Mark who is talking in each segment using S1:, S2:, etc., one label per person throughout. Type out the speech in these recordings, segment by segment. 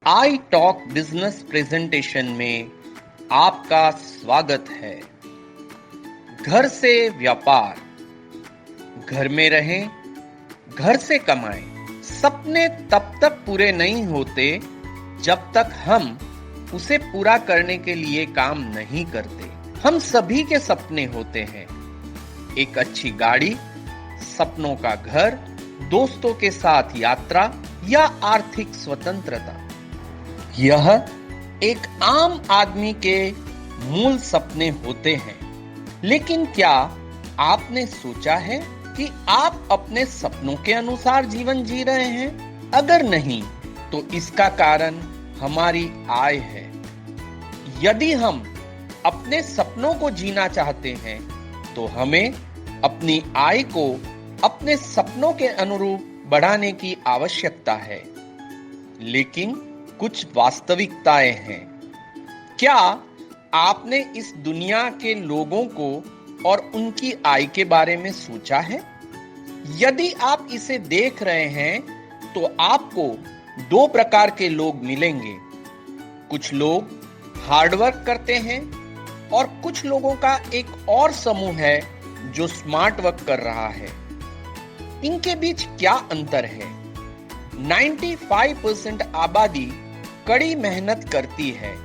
S1: I talk business presentation में आपका स्वागत है। घर से व्यापार, घर में रहें, घर से कमाएं। सपने तब तक पूरे नहीं होते जब तक हम उसे पूरा करने के लिए काम नहीं करते। हम सभी के सपने होते हैं, एक अच्छी गाड़ी, सपनों का घर, दोस्तों के साथ यात्रा या आर्थिक स्वतंत्रता। यह एक आम आदमी के मूल सपने होते हैं, लेकिन क्या आपने सोचा है कि आप अपने सपनों के अनुसार जीवन जी रहे हैं? अगर नहीं, तो इसका कारण हमारी आय है। यदि हम अपने सपनों को जीना चाहते हैं, तो हमें अपनी आय को अपने सपनों के अनुरूप बढ़ाने की आवश्यकता है। लेकिन कुछ वास्तविकताएं हैं। क्या आपने इस दुनिया के लोगों को और उनकी आय के बारे में सोचा है? यदि आप इसे देख रहे हैं, तो आपको दो प्रकार के लोग मिलेंगे। कुछ लोग हार्डवर्क करते हैं और कुछ लोगों का एक और समूह है जो स्मार्ट वर्क कर रहा है। इनके बीच क्या अंतर है? 95% आबादी कड़ी मेहनत करती है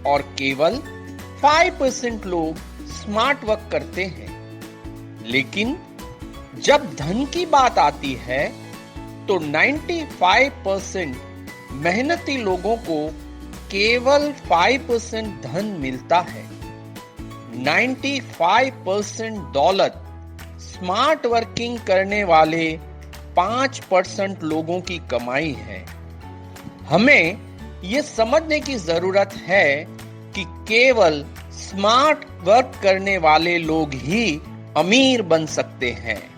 S1: और केवल 5% लोग स्मार्ट वर्क करते हैं। लेकिन जब धन की बात आती है, तो 95% मेहनती लोगों को केवल 5% धन मिलता है। 95% दौलत स्मार्ट वर्किंग करने वाले 5% लोगों की कमाई है। हमें ये समझने की जरूरत है कि केवल स्मार्ट वर्क करने वाले लोग ही अमीर बन सकते हैं।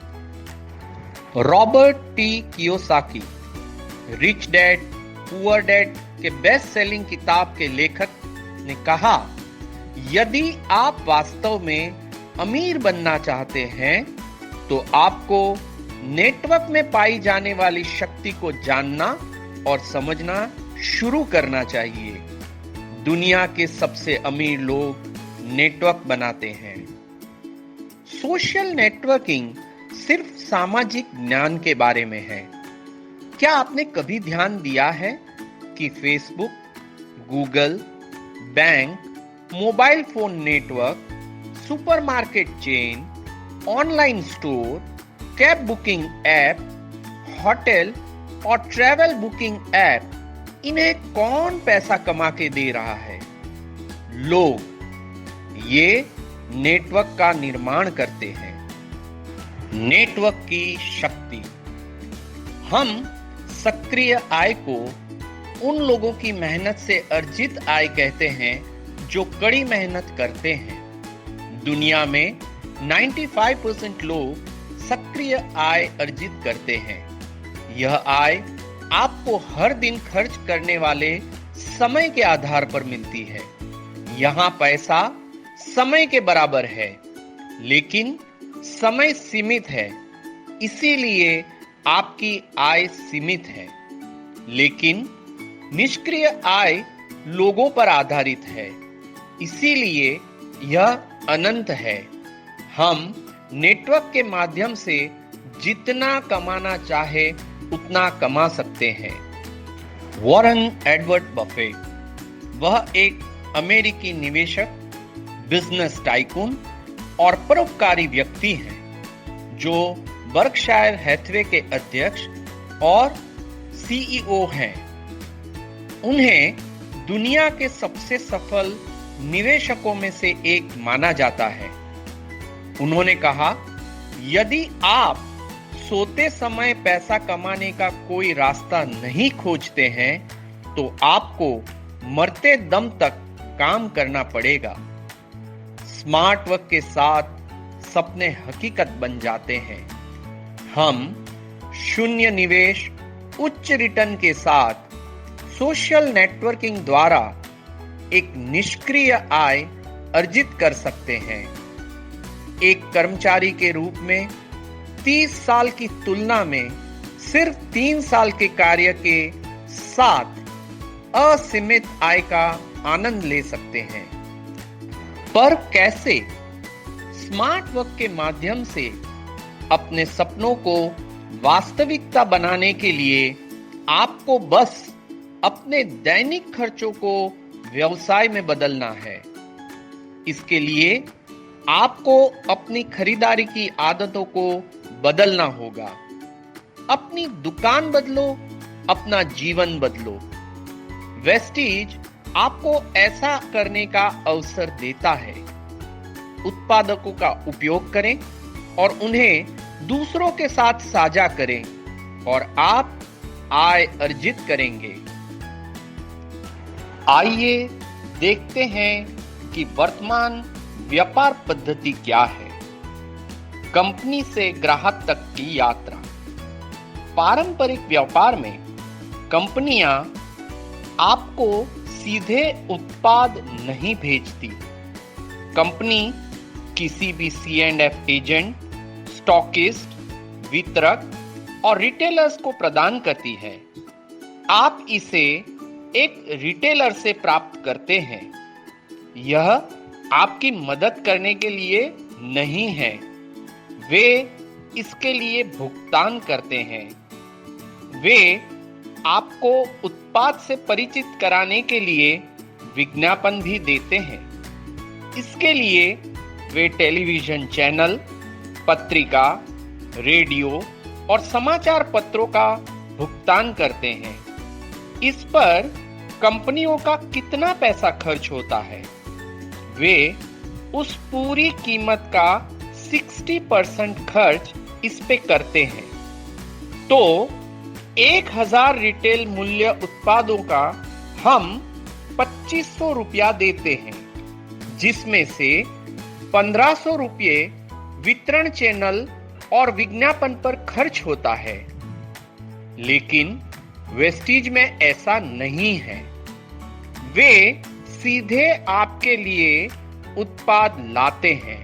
S1: Robert T Kiyosaki, rich dad poor dad के बेस्ट सेलिंग किताब के लेखक ने कहा, यदि आप वास्तव में अमीर बनना चाहते हैं, तो आपको नेटवर्क में पाई जाने वाली शक्ति को जानना और समझना शुरू करना चाहिए। दुनिया के सबसे अमीर लोग नेटवर्क बनाते हैं। सोशल नेटवर्किंग सिर्फ सामाजिक ज्ञान के बारे में है। क्या आपने कभी ध्यान दिया है कि Facebook, Google, bank, mobile phone network, supermarket chain, online store, cab booking app, hotel और ट्रैवल बुकिंग ऐप, इन्हें कौन पैसा कमा के दे रहा है? लोग। ये नेटवर्क का निर्माण करते हैं। नेटवर्क की शक्ति। हम सक्रिय आय को उन लोगों की मेहनत से अर्जित आय कहते हैं जो कड़ी मेहनत करते हैं। दुनिया में 95% लोग सक्रिय आय अर्जित करते हैं। यह आय आपको हर दिन खर्च करने वाले समय के आधार पर मिलती है। यहाँ पैसा समय के बराबर है, लेकिन समय सीमित है, इसीलिए आपकी आय सीमित है। लेकिन निष्क्रिय आय लोगों पर आधारित है, इसीलिए यह अनंत है। हम नेटवर्क के माध्यम से जितना कमाना चाहे उतना कमा सकते हैं। वॉरेन एडवर्ड बफेट, वह एक अमेरिकी निवेशक, बिजनेस टाइकून और परोपकारी व्यक्ति हैं, जो बर्कशायर हैथवे के अध्यक्ष और सीईओ हैं। उन्हें दुनिया के सबसे सफल निवेशकों में से एक माना जाता है। उन्होंने कहा, यदि आप सोते समय पैसा कमाने का कोई रास्ता नहीं खोजते हैं, तो आपको मरते दम तक काम करना पड़ेगा। स्मार्ट वर्क के साथ सपने हकीकत बन जाते हैं। हम शून्य निवेश, उच्च रिटर्न के साथ सोशल नेटवर्किंग द्वारा एक निष्क्रिय आय अर्जित कर सकते हैं। एक कर्मचारी के रूप में 30 साल की तुलना में सिर्फ 3 साल के कार्य के साथ असीमित आय का आनंद ले सकते हैं। पर कैसे? स्मार्ट वर्क के माध्यम से अपने सपनों को वास्तविकता बनाने के लिए आपको बस अपने दैनिक खर्चों को व्यवसाय में बदलना है। इसके लिए आपको अपनी खरीदारी की आदतों को बदलना होगा। अपनी दुकान बदलो, अपना जीवन बदलो। वेस्टीज आपको ऐसा करने का अवसर देता है। उत्पादों का उपयोग करें और उन्हें दूसरों के साथ साझा करें और आप आय अर्जित करेंगे। आइए देखते हैं कि वर्तमान व्यापार पद्धति क्या है। कंपनी से ग्राहक तक की यात्रा। पारंपरिक व्यापार में कंपनियां आपको सीधे उत्पाद नहीं भेजती। कंपनी किसी भी C&F एजेंट, स्टॉकिस्ट, वितरक और रिटेलर्स को प्रदान करती है। आप इसे एक रिटेलर से प्राप्त करते हैं। यह आपकी मदद करने के लिए नहीं है, वे इसके लिए भुगतान करते हैं। वे आपको उत्पाद से परिचित कराने के लिए विज्ञापन भी देते हैं। इसके लिए वे टेलीविजन चैनल, पत्रिका, रेडियो और समाचार पत्रों का भुगतान करते हैं। इस पर कंपनियों का कितना पैसा खर्च होता है? वे उस पूरी कीमत का 60% खर्च इस पे करते हैं। तो 1000 रिटेल मूल्य उत्पादों का हम 2500 रुपया देते हैं, जिसमें से 1500 रुपये वितरण चैनल और विज्ञापन पर खर्च होता है। लेकिन वेस्टीज में ऐसा नहीं है। वे सीधे आपके लिए उत्पाद लाते हैं।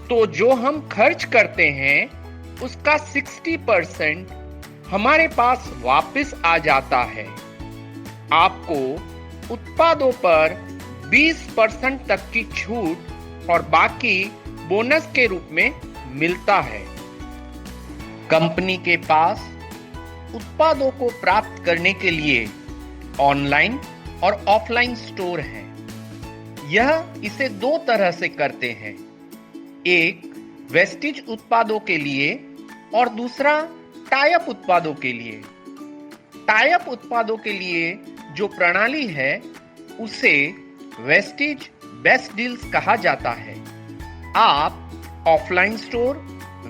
S1: तो जो हम खर्च करते हैं उसका 60% हमारे पास वापस आ जाता है। आपको उत्पादों पर 20% तक की छूट और बाकी बोनस के रूप में मिलता है। कंपनी के पास उत्पादों को प्राप्त करने के लिए ऑनलाइन और ऑफलाइन स्टोर हैं। यह इसे 2 तरह से करते हैं, एक वेस्टीज उत्पादों के लिए और दूसरा टाई अप उत्पादों के लिए। टाई अप उत्पादों के लिए जो प्रणाली है उसे वेस्टीज बेस्ट डील्स कहा जाता है। आप ऑफलाइन स्टोर,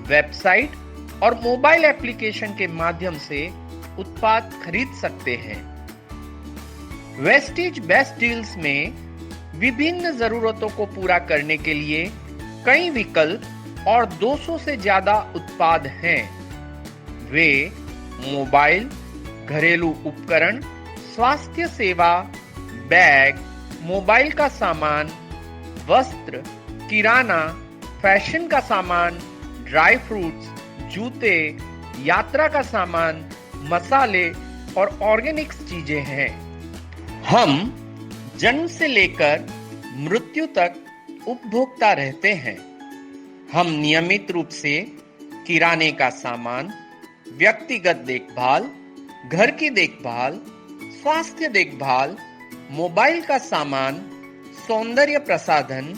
S1: वेबसाइट और मोबाइल एप्लीकेशन के माध्यम से उत्पाद खरीद सकते हैं। वेस्टीज बेस्ट डील्स में विभिन्न जरूरतों को पूरा करने के लिए कई विकल्प और 200 से ज्यादा उत्पाद हैं। वे मोबाइल, घरेलू उपकरण, स्वास्थ्य सेवा, बैग, मोबाइल का सामान, वस्त्र, किराना, फैशन का सामान, ड्राई फ्रूट्स, जूते, यात्रा का सामान, मसाले और ऑर्गेनिक्स चीजें हैं। हम जन्म से लेकर मृत्यु तक उपभोक्ता रहते हैं। हम नियमित रूप से किराने का सामान, व्यक्तिगत देखभाल, घर की देखभाल, स्वास्थ्य देखभाल, मोबाइल का सामान, सौंदर्य प्रसाधन,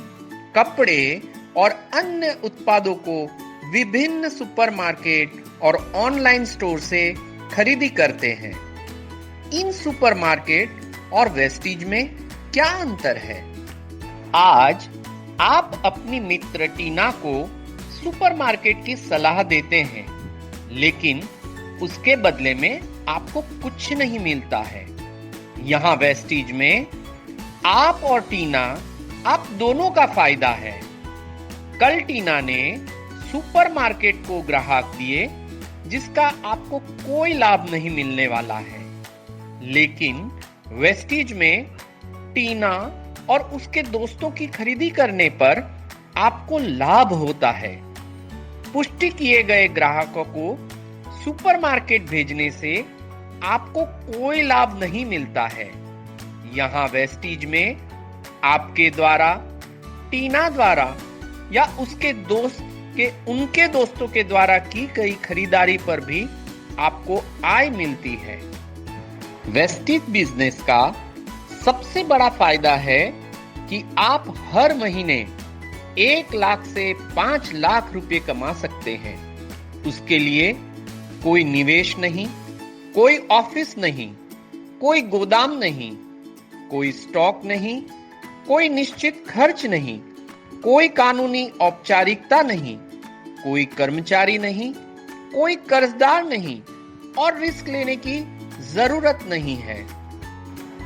S1: कपड़े और अन्य उत्पादों को विभिन्न सुपरमार्केट और ऑनलाइन स्टोर से खरीदी करते हैं। इन सुपरमार्केट और वेस्टीज में क्या अंतर है? आज आप अपनी मित्र टीना को सुपरमार्केट की सलाह देते हैं, लेकिन उसके बदले में आपको कुछ नहीं मिलता है। यहाँ वेस्टीज में आप और टीना, आप दोनों का फायदा है। कल टीना ने सुपरमार्केट को ग्राहक दिए जिसका आपको कोई लाभ नहीं मिलने वाला है, लेकिन वेस्टीज में टीना और उसके दोस्तों की खरीदी करने पर आपको लाभ होता है। पुष्टि किए गए ग्राहकों को सुपरमार्केट भेजने से आपको कोई लाभ नहीं मिलता है। यहाँ वेस्टीज में आपके द्वारा, टीना द्वारा या उसके दोस्त के उनके दोस्तों के द्वारा की गई खरीदारी पर भी आपको आय मिलती है। वेस्टीज बिजनेस का सबसे बड़ा फायदा है कि आप हर महीने 1 लाख से 5 लाख रुपए कमा सकते हैं। उसके लिए कोई निवेश नहीं, कोई ऑफिस नहीं, कोई गोदाम नहीं, कोई स्टॉक नहीं, कोई निश्चित खर्च नहीं, कोई कानूनी औपचारिकता नहीं, कोई कर्मचारी नहीं, कोई कर्जदार नहीं और रिस्क लेने की जरूरत नहीं है।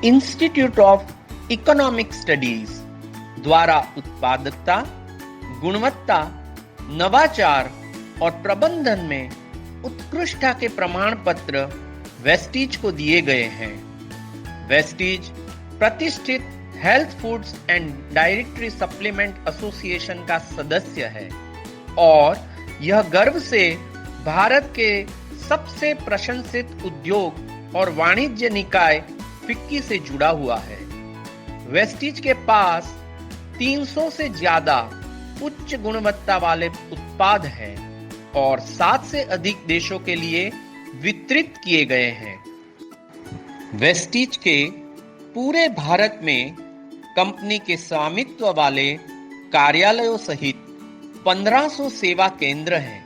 S1: इंस्टीट्यूट ऑफ इकोनॉमिक स्टडीज द्वारा उत्पादकता, गुणवत्ता, नवाचार और प्रबंधन में उत्कृष्टता के प्रमाण पत्र वेस्टीज को दिए गए हैं। वेस्टीज प्रतिष्ठित health foods and dietary supplement association का सदस्य है और यह गर्व से भारत के सबसे प्रशंसित उद्योग और वाणिज्य निकाय फिक्की से जुड़ा हुआ है। वेस्टीज के पास 300 से ज्यादा उच्च गुणवत्ता वाले उत्पाद हैं और 7 से अधिक देशों के लिए वितरित किए गए हैं। वेस्टीज के पूरे भारत में कंपनी के स्वामित्व वाले कार्यालयों सहित 1500 सेवा केंद्र हैं।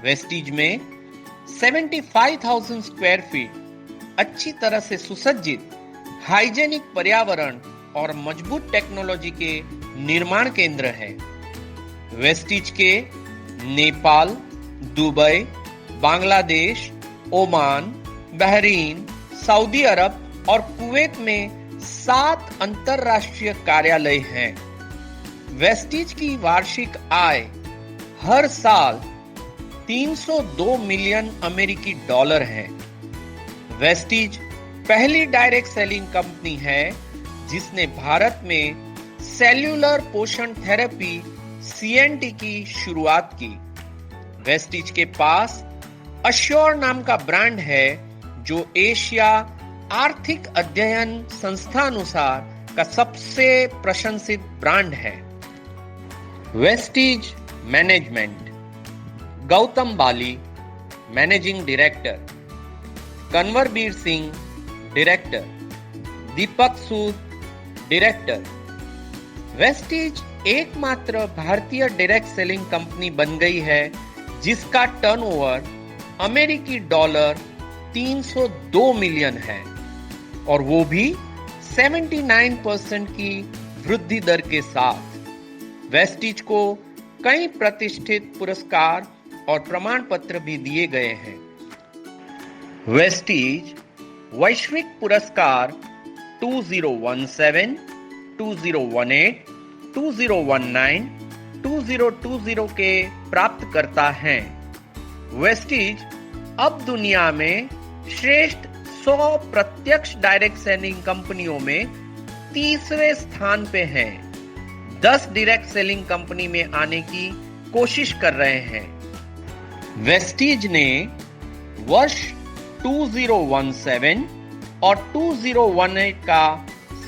S1: वेस्टीज में 75,000 स्क्वायर फीट अच्छी तरह से सुसज्जित हाइजेनिक पर्यावरण और मजबूत टेक्नोलॉजी के निर्माण केंद्र है। वेस्टीज के Nepal, Dubai, Bangladesh, Oman, Bahrain, Saudi Arab और कुवैत में 7 अंतरराष्ट्रीय कार्यालय हैं। वेस्टीज की वार्षिक आय हर साल 302 मिलियन अमेरिकी डॉलर है। वेस्टीज पहली डायरेक्ट सेलिंग कंपनी है जिसने भारत में सेल्यूलर पोषण थेरेपी CNT की शुरुआत की। वेस्टीज के पास अश्योर नाम का ब्रांड है जो एशिया आर्थिक अध्ययन संस्था अनुसार का सबसे प्रशंसित ब्रांड है। वेस्टीज मैनेजमेंट: गौतम बाली मैनेजिंग डायरेक्टर, कन्वरबीर सिंह डायरेक्टर, दीपक सूद डायरेक्टर। वेस्टीज एकमात्र भारतीय डायरेक्ट सेलिंग कंपनी बन गई है जिसका टर्नओवर अमेरिकी डॉलर 302 मिलियन है और वो भी 79% की वृद्धि दर के साथ। वेस्टीज को कई प्रतिष्ठित पुरस्कार और प्रमाण पत्र भी दिए गए हैं। वेस्टीज वैश्विक पुरस्कार 2017, 2018, 2019, 2020 के प्राप्त करता है। वेस्टीज अब दुनिया में श्रेष्ठ 100 प्रत्यक्ष डायरेक्ट सेलिंग कंपनियों में 30वें स्थान पे है। 10 डायरेक्ट सेलिंग कंपनी में आने की कोशिश कर रहे हैं। वेस्टीज ने वर्ष 2017 और 2018 का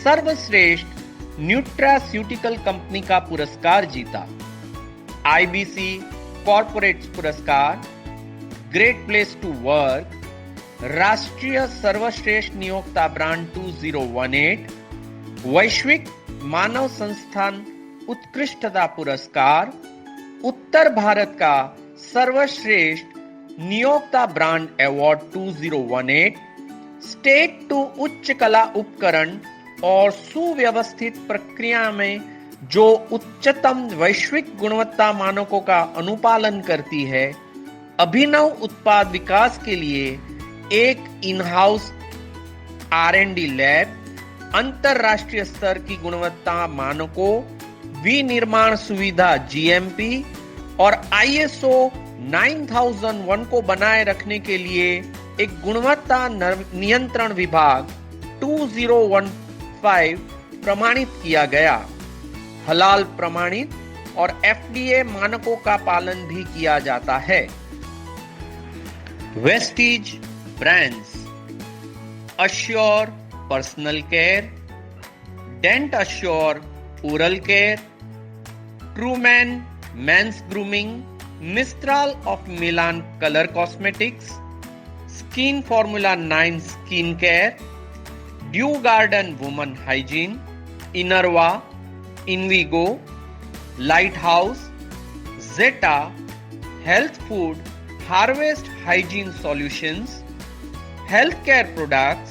S1: सर्वश्रेष्ठ न्यूट्रास्यूटिकल कंपनी का पुरस्कार जीता। IBC कॉर्पोरेट पुरस्कार, ग्रेट प्लेस टू वर्क, राष्ट्रीय सर्वश्रेष्ठ नियोक्ता ब्रांड 2018, वैश्विक मानव संस्थान उत्कृष्टता पुरस्कार, उत्तर भारत का सर्वश्रेष्ठ नियोक्ता ब्रांड अवार्ड 2018, स्टेट टू उच्च कला उपकरण और सुव्यवस्थित प्रक्रिया में जो उच्चतम वैश्विक गुणवत्ता मानकों का अनुपालन करती है, अभिनव उत्पाद विकास के लिए एक इन हाउस R&D लैब, अंतरराष्ट्रीय स्तर की गुणवत्ता मानकों, विनिर्माण सुविधा GMP और ISO 9001 को बनाए रखने के लिए एक गुणवत्ता नियंत्रण विभाग 2015 प्रमाणित किया गया। हलाल प्रमाणित और FDA मानकों का पालन भी किया जाता है। Vestige brands Assure Personal Care, Dent Assure Oral Care, Truman Men's Grooming, Mistral of Milan Color Cosmetics, Skin Formula 9 Skin Care, Dew Garden Woman Hygiene, Inerva, Invigo, Lighthouse, Zeta, Health Food, Harvest Hygiene Solutions, Healthcare Products,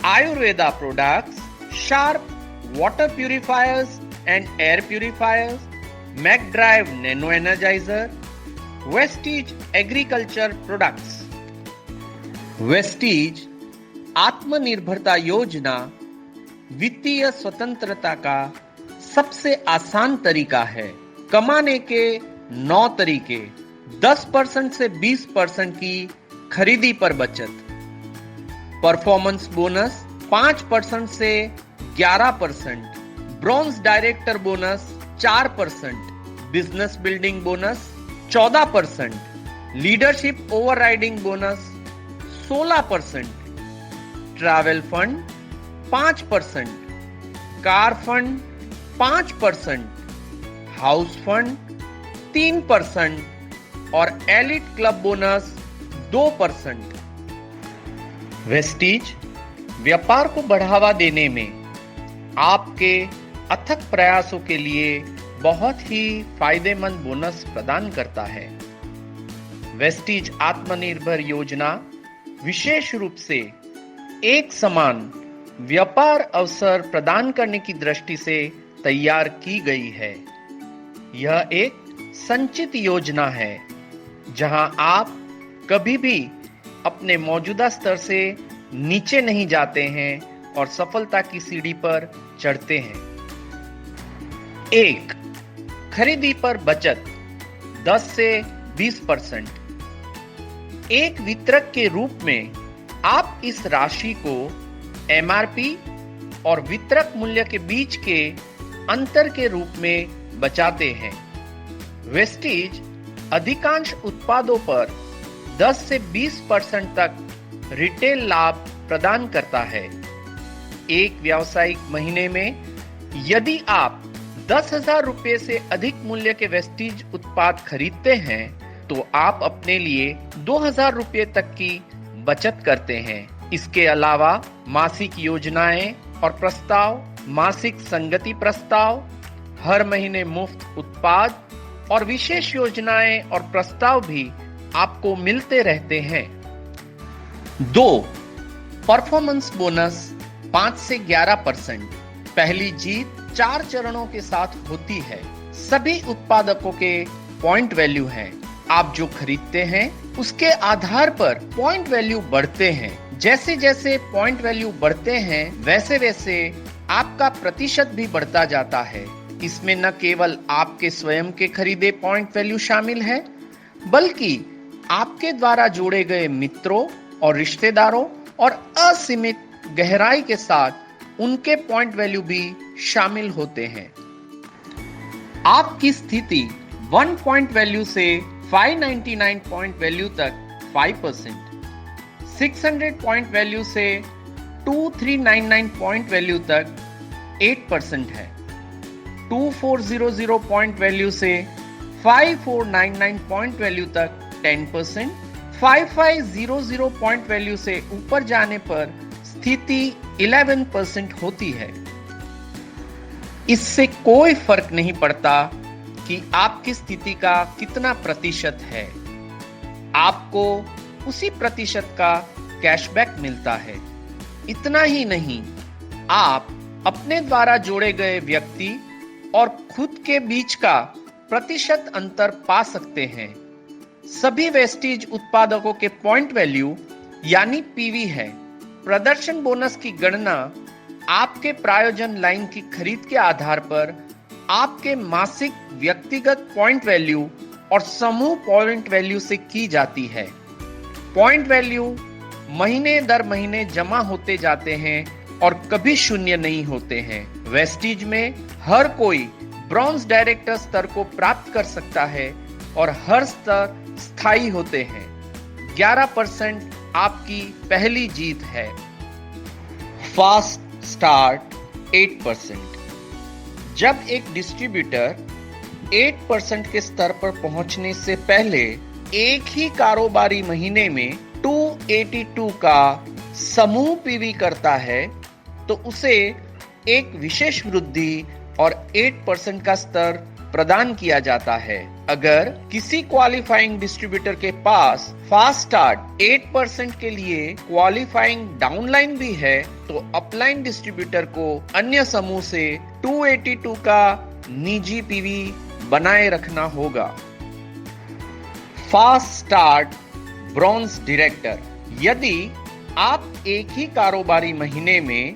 S1: Ayurveda Products, Sharp Water Purifiers and Air Purifiers, MacDrive Nano Energizer, Vestige Agriculture Products. Vestige आत्मनिर्भरता योजना वित्तीय स्वतंत्रता का सबसे आसान तरीका है। कमाने के 9 तरीके। 10% से 20% की खरीदी पर बचत, परफॉर्मेंस बोनस 5% से 11%, bronze director bonus 4%, business building bonus 14%, leadership overriding bonus 16%, travel fund 5%, car fund 5%, house fund 3% और एलिट क्लब बोनस 2%। वेस्टीज व्यापार को बढ़ावा देने में आपके अथक प्रयासों के लिए बहुत ही फायदेमंद बोनस प्रदान करता है। वेस्टीज आत्मनिर्भर योजना विशेष रूप से एक समान व्यापार अवसर प्रदान करने की दृष्टि से तैयार की गई है। यह एक संचित योजना है जहां आप कभी भी अपने मौजूदा स्तर से नीचे नहीं जाते हैं और सफलता की सीढ़ी पर चढ़ते हैं। 1. खरीदी पर बचत 10 से 20%। एक वितरक के रूप में आप इस राशि को एमआरपी और वितरक मूल्य के बीच के अंतर के रूप में बचाते हैं। वेस्टीज अधिकांश उत्पादों पर 10 से 20% तक रिटेल लाभ प्रदान करता है। एक व्यावसायिक महीने में यदि आप 10,000 रुपए से अधिक मूल्य के वेस्टीज उत्पाद खरीदते हैं तो आप अपने लिए 2,000 रुपए तक की बचत करते हैं। इसके अलावा मासिक योजनाएं और प्रस्ताव, मासिक संगति प्रस्ताव, हर महीने मुफ्त उत्पाद और विशेष योजनाएं और प्रस्ताव भी आपको मिलते रहते हैं। 2. परफॉर्मेंस बोनस 5 से 11%। पहली जीत 4 चरणों के साथ होती है। सभी उत्पादकों के पॉइंट वैल्यू हैं। आप जो खरीदते हैं उसके आधार पर पॉइंट वैल्यू बढ़ते हैं। जैसे जैसे पॉइंट वैल्यू बढ़ते हैं वैसे वैसे आपका प्रतिशत भी बढ़ता जाता है। इसमें न केवल आपके स्वयं के खरीदे पॉइंट वैल्यू शामिल है बल्कि आपके द्वारा जोड़े गए मित्रों और रिश्तेदारों और असीमित गहराई के साथ उनके पॉइंट वैल्यू भी शामिल होते हैं। आपकी स्थिति 1 पॉइंट वैल्यू से 599 पॉइंट वैल्यू तक 5%, 600 पॉइंट वैल्यू से 2399 पॉइंट वैल्यू तक 8% है। 2400 पॉइंट वैल्यू से 5499 पॉइंट वैल्यू तक 10%, 5500 पॉइंट वैल्यू से ऊपर जाने पर स्थिति 11% होती है। इससे कोई फर्क नहीं पड़ता कि आपकी स्थिति का कितना प्रतिशत है, आपको उसी प्रतिशत का कैशबैक मिलता है। इतना ही नहीं, आप अपने द्वारा जोड़े गए व्यक्ति और खुद के बीच का प्रतिशत अंतर पा सकते हैं। सभी वेस्टीज उत्पादकों के पॉइंट वैल्यू यानी पीवी है। प्रदर्शन बोनस की गणना आपके प्रायोजन लाइन की खरीद के आधार पर आपके मासिक व्यक्तिगत पॉइंट वैल्यू और समूह पॉइंट वैल्यू से की जाती है। पॉइंट वैल्यू महीने दर महीने जमा होते जाते हैं और कभी शून्य नहीं होते हैं। वेस्टीज में हर कोई ब्रॉन्ज डायरेक्टर स्तर को प्राप्त कर सकता है और हर स्तर स्थायी होते हैं। 11% आपकी पहली जीत है। Fast start 8%। जब एक डिस्ट्रीब्यूटर 8% के स्तर पर पहुंचने से पहले एक ही कारोबारी महीने में 282 का समूह पीवी करता है तो उसे एक विशेष वृद्धि और 8% का स्तर प्रदान किया जाता है। अगर किसी क्वालिफाइंग डिस्ट्रीब्यूटर के पास फास्ट स्टार्ट 8% के लिए क्वालिफाइंग डाउनलाइन भी है तो अपलाइन डिस्ट्रीब्यूटर को अन्य समूह से 282 का निजी पीवी बनाए रखना होगा। Fast start bronze director. यदि आप एक ही कारोबारी महीने में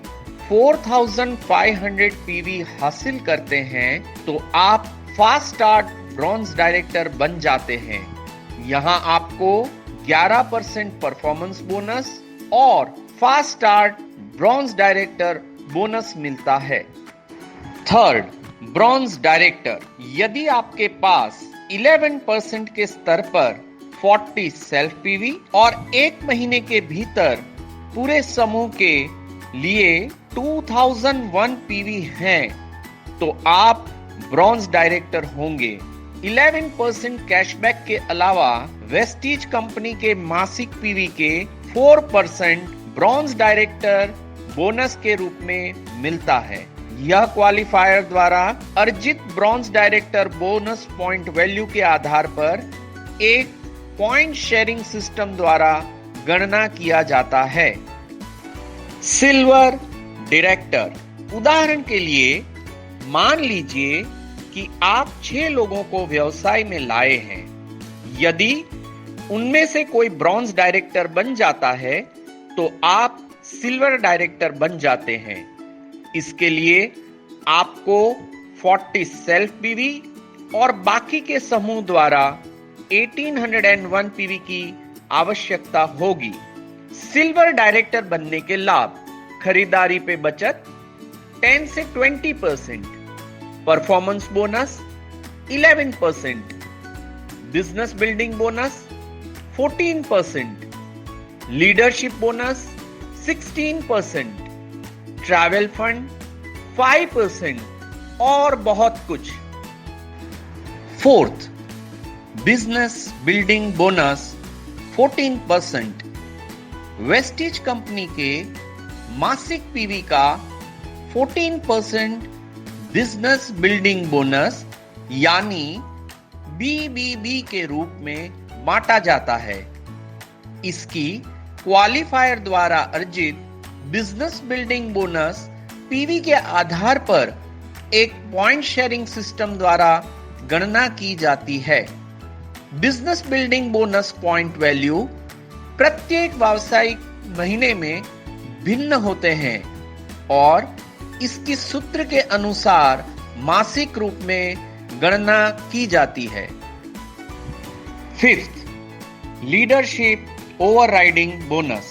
S1: 4500 पीवी हासिल करते हैं तो आप फास्ट स्टार्ट ब्रॉन्ज डायरेक्टर बन जाते हैं। यहां आपको 11% परफॉर्मेंस बोनस और fast start bronze director bonus मिलता है। Third, bronze director. यदि आपके पास 11% के स्तर पर 40 सेल्फ पीवी और एक महीने के भीतर पूरे समूह के लिए 2001 पीवी हैं तो आप ब्रॉन्ज डायरेक्टर होंगे। 11% कैशबैक के अलावा वेस्टीज कंपनी के मासिक पीवी के 4% ब्रॉन्ज डायरेक्टर बोनस के रूप में मिलता है। यह क्वालिफायर द्वारा अर्जित bronze director bonus point value के आधार पर एक पॉइंट शेयरिंग सिस्टम द्वारा गणना किया जाता है। Silver director. उदाहरण के लिए मान लीजिए कि आप 6 लोगों को व्यवसाय में लाए हैं। यदि उनमें से कोई ब्रॉन्ज डायरेक्टर बन जाता है तो आप सिल्वर डायरेक्टर बन जाते हैं। इसके लिए आपको 40 सेल्फ पीवी और बाकी के समूह द्वारा 1801 पीवी की आवश्यकता होगी। सिल्वर डायरेक्टर बनने के लाभ: खरीदारी पे बचत 10 से 20%, performance bonus 11%, business building bonus 14%, leadership bonus 16%, travel fund 5% और बहुत कुछ। Fourth, business building bonus 14%। Vestige company के मासिक पीवी का 14% बिजनेस बिल्डिंग बोनस यानी बीबीबी के रूप में बांटा जाता है। इसकी क्वालिफायर द्वारा अर्जित बिजनेस बिल्डिंग बोनस पीवी के आधार पर एक पॉइंट शेयरिंग सिस्टम द्वारा गणना की जाती है। Business building bonus point value प्रत्येक व्यावसायिक महीने में भिन्न होते हैं और इसकी सूत्र के अनुसार मासिक रूप में गणना की जाती है। Fifth, leadership overriding bonus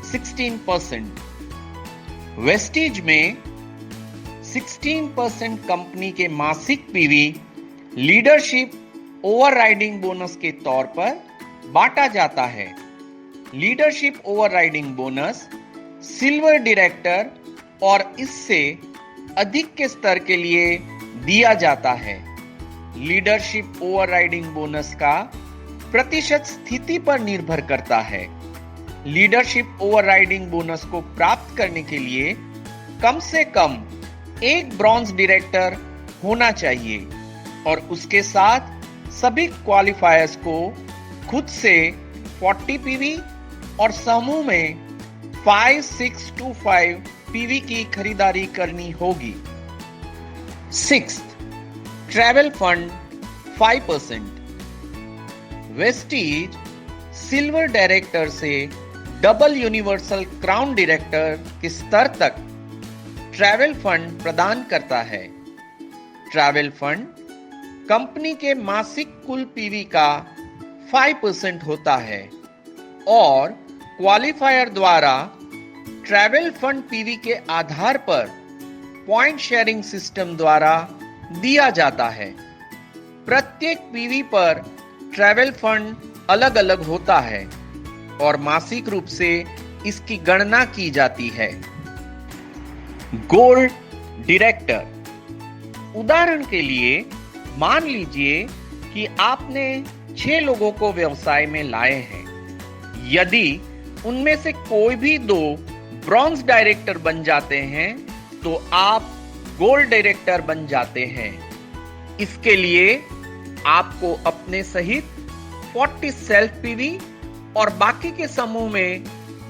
S1: 16%। Vestige में 16% कंपनी के मासिक पीवी लीडरशिप ओवरराइडिंग बोनस के तौर पर बांटा जाता है। Leadership overriding bonus silver director और इससे अधिक के स्तर के लिए दिया जाता है। लीडरशिप ओवरराइडिंग बोनस का प्रतिशत स्थिति पर निर्भर करता है। लीडरशिप ओवरराइडिंग बोनस को प्राप्त करने के लिए कम से कम एक ब्रॉन्ज डायरेक्टर होना चाहिए और उसके साथ सभी क्वालिफायर्स को खुद से 40 पीवी और समूह में 5625 पीवी की खरीदारी करनी होगी। Sixth, travel fund 5%। Vestige silver director से डबल यूनिवर्सल क्राउन डायरेक्टर के स्तर तक ट्रैवल फंड प्रदान करता है। ट्रैवल फंड कंपनी के मासिक कुल पीवी का 5% होता है और क्वालिफायर द्वारा ट्रैवल फंड पीवी के आधार पर पॉइंट शेयरिंग सिस्टम द्वारा दिया जाता है। प्रत्येक पीवी पर ट्रैवल फंड अलग अलग होता है और मासिक रूप से इसकी गणना की जाती है। गोल्ड डायरेक्टर, उदाहरण के लिए मान लीजिए कि आपने 6 लोगों को व्यवसाय में लाए हैं। यदि उनमें से कोई भी 2 ब्रॉन्ज डायरेक्टर बन जाते हैं तो आप गोल्ड डायरेक्टर बन जाते हैं। इसके लिए आपको अपने सहित 40 सेल्फ पीवी और बाकी के समूह में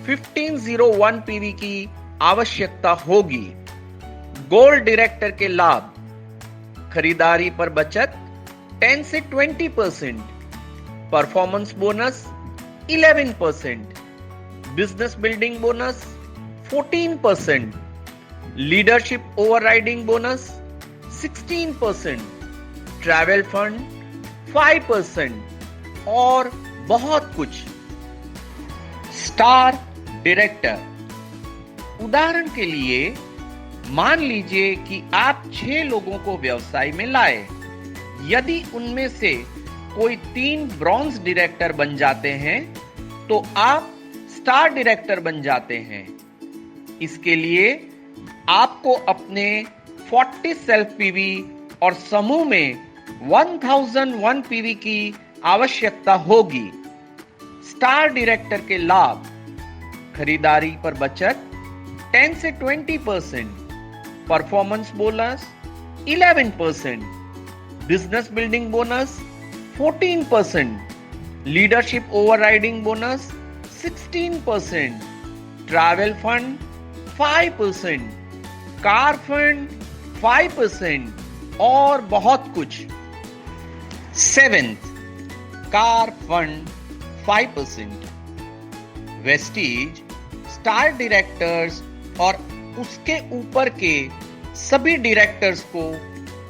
S1: 1501 पीवी की आवश्यकता होगी। गोल्ड डायरेक्टर के लाभ: खरीदारी पर बचत 10 से 20%, performance bonus 11%, business building bonus 14%, leadership overriding bonus 16%, travel fund 5% और बहुत कुछ। स्टार डायरेक्टर, उदाहरण के लिए मान लीजिए कि आप 6 लोगों को व्यवसाय में लाए। यदि उनमें से कोई 3 ब्रॉन्ज डायरेक्टर बन जाते हैं तो आप स्टार डायरेक्टर बन जाते हैं। इसके लिए आपको अपने 40 सेल्फ पीवी और समूह में 1001 पीवी की आवश्यकता होगी। स्टार डायरेक्टर के लाभ: खरीदारी पर बचत 10 से 20%, performance bonus 11%, business building bonus 14%, leadership overriding bonus 16%, travel fund 5%, car fund 5% और बहुत कुछ। 7th, car fund 5%। Vestige star directors और उसके ऊपर के सभी डायरेक्टर्स को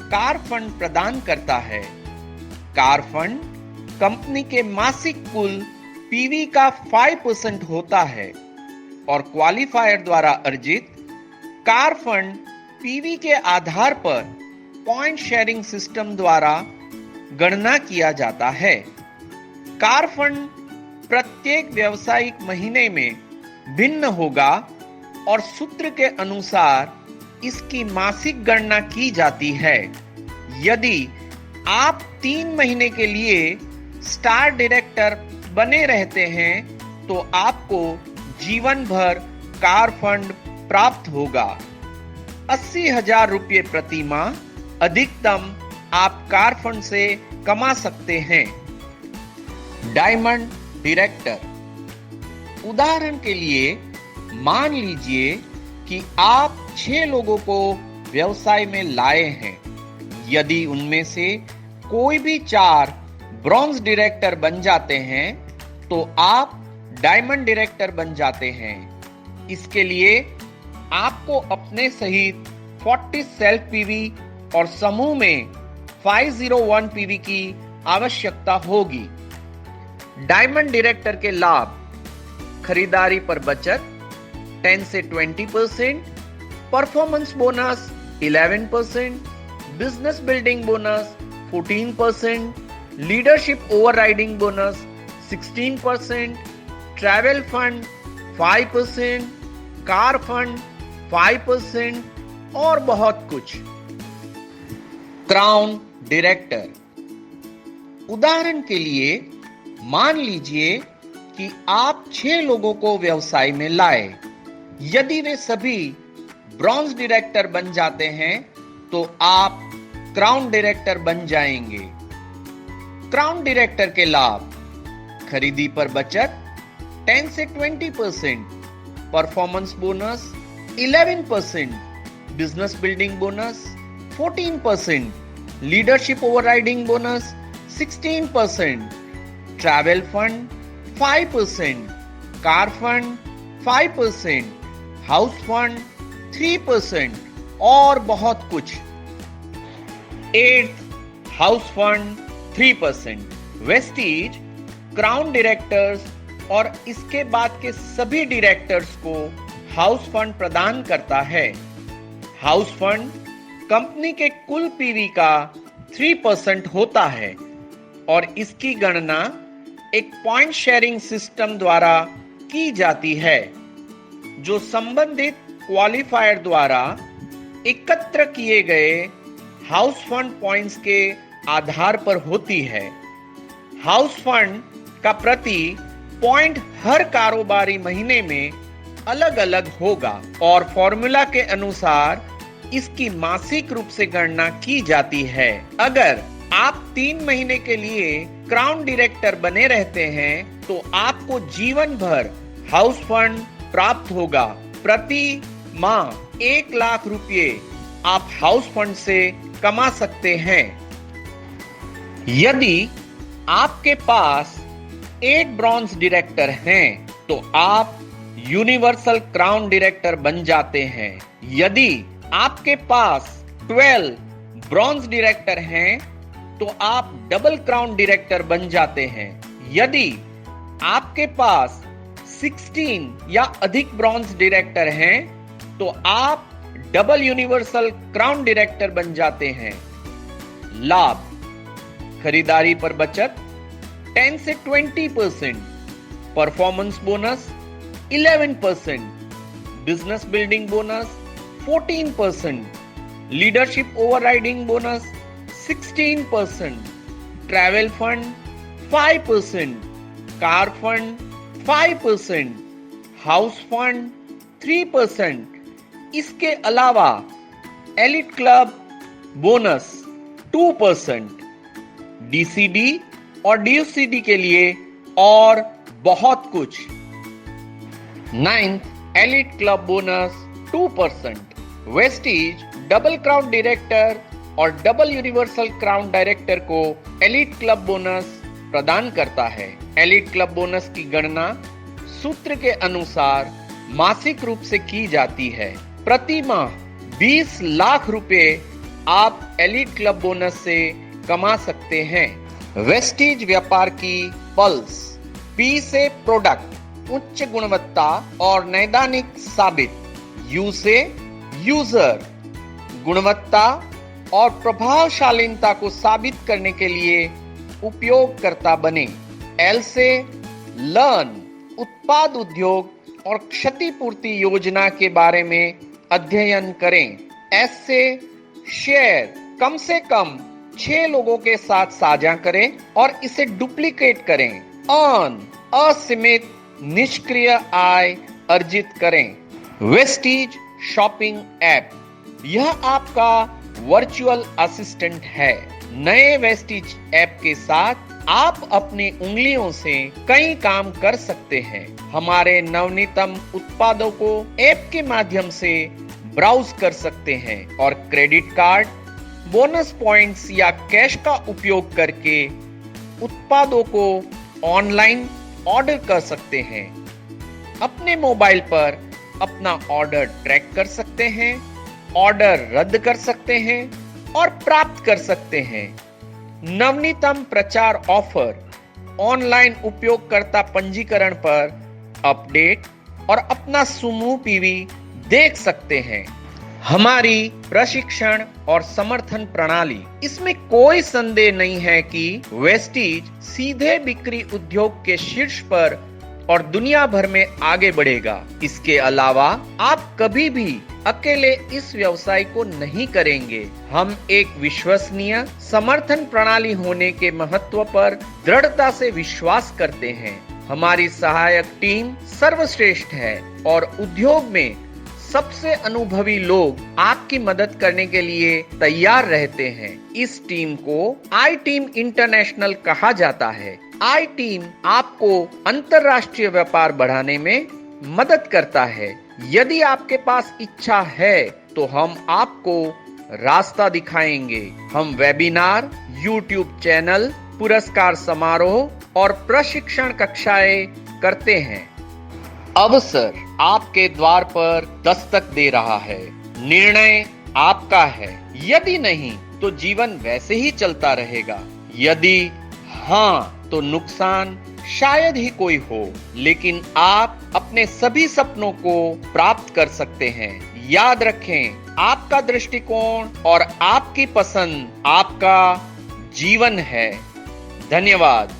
S1: कार फंड प्रदान करता है। कार फंड कंपनी के मासिक कुल पीवी का 5% होता है और क्वालिफायर द्वारा अर्जित कार फंड पीवी के आधार पर पॉइंट शेयरिंग सिस्टम द्वारा गणना किया जाता है। कार फंड प्रत्येक व्यावसायिक महीने में भिन्न होगा और सूत्र के अनुसार इसकी मासिक गणना की जाती है। यदि आप 3 महीने के लिए स्टार डायरेक्टर बने रहते हैं तो आपको जीवन भर कार फंड प्राप्त होगा। 80,000 रुपये प्रति माह अधिकतम आप कार फंड से कमा सकते हैं। डायमंड डायरेक्टर, उदाहरण के लिए मान लीजिए कि आप 6 लोगों को व्यवसाय में लाए हैं। यदि उनमें से कोई भी 4 ब्रॉन्ज डायरेक्टर बन जाते हैं तो आप डायमंड डायरेक्टर बन जाते हैं। इसके लिए आपको अपने सहित 40 सेल्फ पीवी और समूह में 501 पीवी की आवश्यकता होगी। डायमंड डायरेक्टर के लाभ: खरीदारी पर बचत 10 से 20%, performance bonus 11%, business building bonus 14%, leadership overriding bonus 16%, travel fund 5%, car fund 5% और बहुत कुछ। क्राउन डायरेक्टर, उदाहरण के लिए मान लीजिए कि आप 6 लोगों को व्यवसाय में लाए। यदि वे सभी ब्रॉन्ज डायरेक्टर बन जाते हैं तो आप क्राउन डायरेक्टर बन जाएंगे। क्राउन डायरेक्टर के लाभ: खरीदी पर बचत 10 से 20%, performance bonus 11%, business building bonus 14%, leadership overriding bonus 16%, travel fund 5%, car fund 5%, house fund 3% और बहुत कुछ। 8th, house fund 3%। Vestige crown directors और इसके बाद के सभी डायरेक्टर्स को हाउस फंड प्रदान करता है। हाउस फंड कंपनी के कुल पीवी का 3% होता है और इसकी गणना एक पॉइंट शेयरिंग सिस्टम द्वारा की जाती है जो संबंधित क्वालिफायर द्वारा एकत्र किए गए हाउस फंड पॉइंट्स के आधार पर होती है। हाउस फंड का प्रति पॉइंट हर कारोबारी महीने में अलग अलग होगा और फॉर्मूला के अनुसार इसकी मासिक रूप से गणना की जाती है। अगर आप 3 महीने के लिए क्राउन डायरेक्टर बने रहते हैं तो आपको जीवन भर हाउस फंड प्राप्त होगा। प्रति माह 1 लाख रुपए आप हाउस फंड से कमा सकते हैं। यदि आपके पास 8 ब्रॉन्ज डायरेक्टर हैं तो आप यूनिवर्सल क्राउन डायरेक्टर बन जाते हैं। यदि आपके पास 12 ब्रॉन्ज डायरेक्टर हैं तो आप डबल क्राउन डायरेक्टर बन जाते हैं। यदि आपके पास 16 या अधिक ब्रॉन्ज डायरेक्टर हैं तो आप डबल यूनिवर्सल क्राउन डायरेक्टर बन जाते हैं। लाभ: खरीदारी पर बचत 10 से 20%, performance bonus 11%, business building bonus 14%, leadership overriding bonus 16%, travel fund 5%, car fund 5%, house fund 3%। इसके अलावा एलिट क्लब बोनस 2%, डीसीडी और डीयूसीडी के लिए और बहुत कुछ। 9th, elite club bonus 2%, Vestige double crown director और डबल यूनिवर्सल क्राउन डायरेक्टर को एलिट क्लब बोनस प्रदान करता है। एलिट क्लब बोनस की गणना सूत्र के अनुसार मासिक रूप से की जाती है। प्रति माह 20 लाख रुपए आप एलिट क्लब बोनस से कमा सकते हैं। वेस्टीज व्यापार की पल्स: पी से प्रोडक्ट, उच्च गुणवत्ता और नैदानिक साबित। यू से यूजर, गुणवत्ता और प्रभावशालीता को साबित करने के लिए उपयोगकर्ता बने। एल से लर्न, उत्पाद उद्योग और क्षतिपूर्ति योजना के बारे में अध्ययन करें। एस से शेयर, कम से कम 6 लोगों के साथ साझा करें और इसे डुप्लीकेट करें। अर्न, असीमित निष्क्रिय आय अर्जित करें। वेस्टीज शॉपिंग ऐप, यह आपका वर्चुअल असिस्टेंट है। नए वेस्टीज ऐप के साथ आप अपनी उंगलियों से कई काम कर सकते हैं। हमारे नवनीतम उत्पादों को ऐप के माध्यम से ब्राउज कर सकते हैं और क्रेडिट कार्ड, बोनस पॉइंट्स या कैश का उपयोग करके उत्पादों को ऑनलाइन ऑर्डर कर सकते हैं। अपने मोबाइल पर अपना ऑर्डर ट्रैक कर सकते हैं, ऑर्डर रद्द कर सकते हैं और प्राप्त कर सकते हैं। नवनीतम प्रचार ऑफर: ऑनलाइन उपयोगकर्ता पंजीकरण पर अपडेट और अपना समूह पीवी देख सकते हैं। हमारी प्रशिक्षण और समर्थन प्रणाली: इसमें कोई संदेह नहीं है कि वेस्टीज सीधे बिक्री उद्योग के शीर्ष पर और दुनिया भर में आगे बढ़ेगा। इसके अलावा आप कभी भी अकेले इस व्यवसाय को नहीं करेंगे। हम एक विश्वसनीय समर्थन प्रणाली होने के महत्व पर दृढ़ता से विश्वास करते हैं। हमारी सहायक टीम सर्वश्रेष्ठ है और उद्योग में सबसे अनुभवी लोग आपकी मदद करने के लिए तैयार रहते हैं। इस टीम को आई टीम इंटरनेशनल कहा जाता है। आई टीम आपको अंतरराष्ट्रीय व्यापार बढ़ाने में मदद करता है। यदि आपके पास इच्छा है तो हम आपको रास्ता दिखाएंगे। हम वेबिनार, यूट्यूब चैनल, पुरस्कार समारोह और प्रशिक्षण कक्षाएं करते हैं। अवसर आपके द्वार पर दस्तक दे रहा है। निर्णय आपका है। यदि नहीं तो जीवन वैसे ही चलता रहेगा। यदि हाँ तो नुकसान शायद ही कोई हो, लेकिन आप अपने सभी सपनों को प्राप्त कर सकते हैं। याद रखें, आपका दृष्टिकोण और आपकी पसंद आपका जीवन है। धन्यवाद।